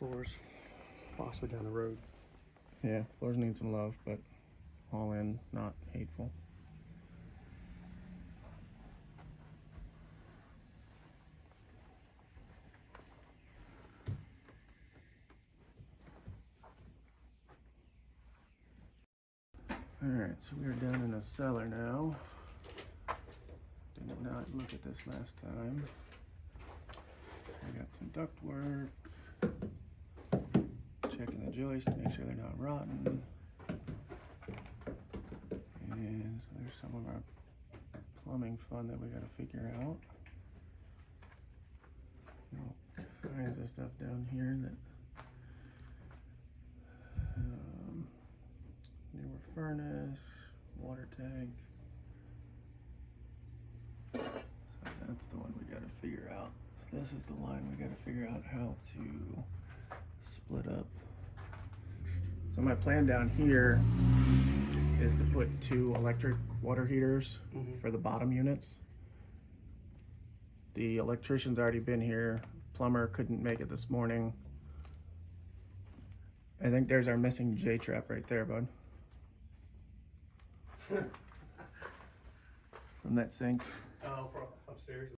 floors, possibly down the road. Yeah, floors need some love, but all in, not hateful. Alright, so we are down in the cellar now. Did not look at this last time. I got some duct work. Checking the joists to make sure they're not rotten. And there's some of our plumbing fun that we gotta figure out. All kinds of stuff down here that newer furnace, water tank. So that's the one we gotta figure out. So this is the line we gotta figure out how to split up. So my plan down here is to put 2 electric water heaters for the bottom units. The electrician's already been here. Plumber couldn't make it this morning. I think there's our missing J-trap right there, bud. From that sink. Oh, from upstairs.